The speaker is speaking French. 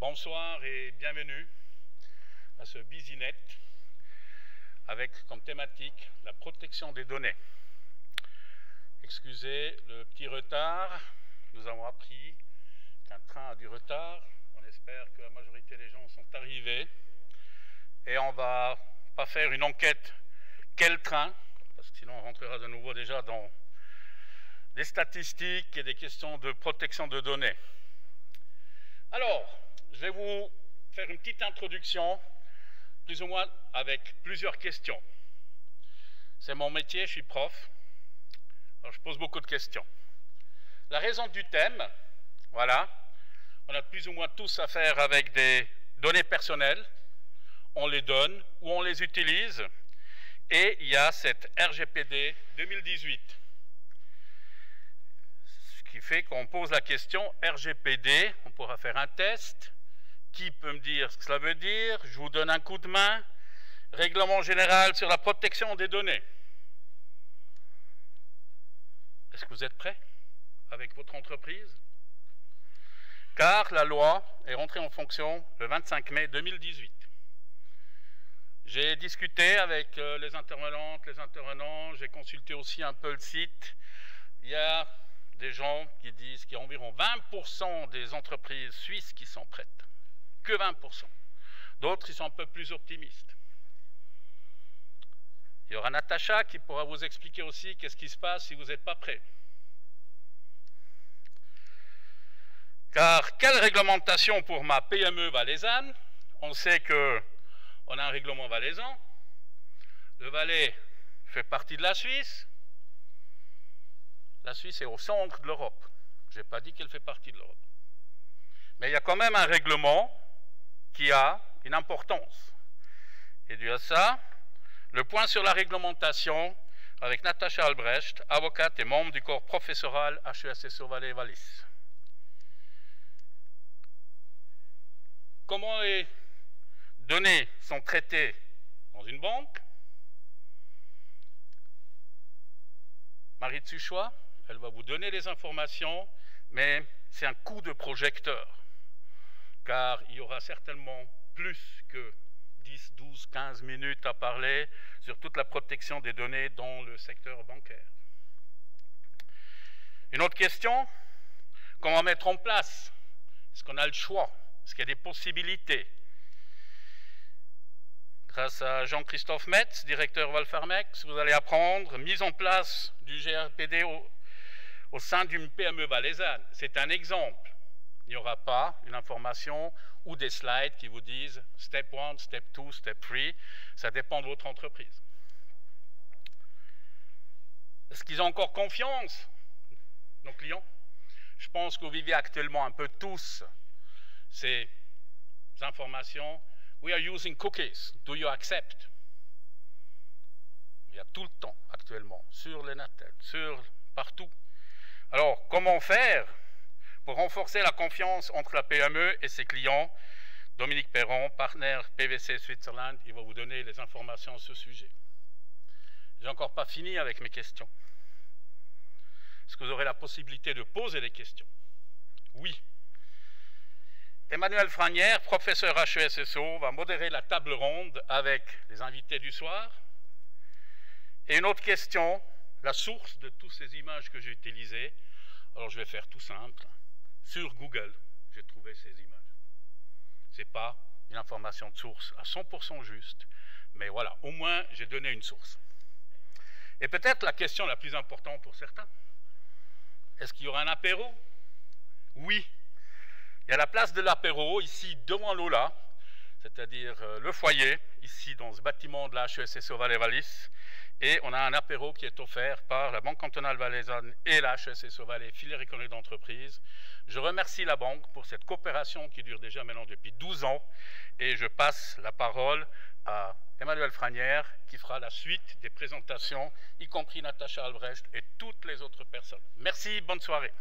Bonsoir et bienvenue à ce BusyNet avec comme thématique la protection des données. Excusez le petit retard, nous avons appris qu'un train a du retard. On espère que la majorité des gens sont arrivés et on ne va pas faire une enquête quel train, parce que sinon on rentrera de nouveau déjà dans des statistiques et des questions de protection de données. Alors, je vais vous faire une petite introduction, plus ou moins avec plusieurs questions. C'est mon métier, je suis prof, alors je pose beaucoup de questions. La raison du thème, voilà, on a plus ou moins tous affaire avec des données personnelles, on les donne ou on les utilise, et il y a cette RGPD 2018. Ce qui fait qu'on pose la question RGPD, on pourra faire un test. Qui peut me dire ce que cela veut dire? Je vous donne un coup de main. Règlement général sur la protection des données. Est-ce que vous êtes prêts avec votre entreprise? Car la loi est rentrée en fonction le 25 mai 2018. J'ai discuté avec les intervenantes, les intervenants, j'ai consulté aussi un peu le site. Il y a des gens qui disent qu'il y a environ 20% des entreprises suisses qui sont prêtes. Que 20%. D'autres, ils sont un peu plus optimistes. Il y aura Natacha qui pourra vous expliquer aussi qu'est-ce qui se passe si vous n'êtes pas prêt. Car quelle réglementation pour ma PME valaisanne? On sait qu'on a un règlement valaisan. Le Valais fait partie de la Suisse. La Suisse est au centre de l'Europe. Je n'ai pas dit qu'elle fait partie de l'Europe. Mais il y a quand même un règlement qui a une importance. Et dû à ça, le point sur la réglementation avec Natacha Albrecht, avocate et membre du corps professoral HESSO Valais-Wallis. Comment les données sont traitées dans une banque? Marie Tsuchois, elle va vous donner les informations, mais c'est un coup de projecteur. Car il y aura certainement plus que 10, 12, 15 minutes à parler sur toute la protection des données dans le secteur bancaire. Une autre question, comment mettre en place? Est-ce qu'on a le choix? Est-ce qu'il y a des possibilités? Grâce à Jean-Christophe Metz, directeur Valfarmex, vous allez apprendre mise en place du GRPD au sein d'une PME valaisanne. C'est un exemple. Il n'y aura pas une information ou des slides qui vous disent step 1, step 2, step 3. Ça dépend de votre entreprise. Est-ce qu'ils ont encore confiance, nos clients? Je pense que vous vivez actuellement un peu tous ces informations. We are using cookies. Do you accept? Il y a tout le temps actuellement sur le net, partout. Alors, comment faire pour renforcer la confiance entre la PME et ses clients? Dominique Perron, partenaire PwC Switzerland, il va vous donner les informations à ce sujet. Je n'ai encore pas fini avec mes questions. Est-ce que vous aurez la possibilité de poser des questions? Oui. Emmanuel Franière, professeur HESSO, va modérer la table ronde avec les invités du soir. Et une autre question, la source de toutes ces images que j'ai utilisées. Alors je vais faire tout simple. Sur Google, j'ai trouvé ces images. Ce n'est pas une information de source à 100% juste, mais voilà, au moins j'ai donné une source. Et peut-être la question la plus importante pour certains, est-ce qu'il y aura un apéro? Oui. Il y a la place de l'apéro ici devant l'Aula, c'est-à-dire le foyer, ici dans ce bâtiment de la HESSO Valais-Wallis. Et on a un apéro qui est offert par la Banque cantonale valaisanne et la HESSO Valais, filière économique d'entreprise. Je remercie la banque pour cette coopération qui dure déjà maintenant depuis 12 ans. Et je passe la parole à Emmanuel Franière qui fera la suite des présentations, y compris Natacha Albrecht et toutes les autres personnes. Merci, bonne soirée.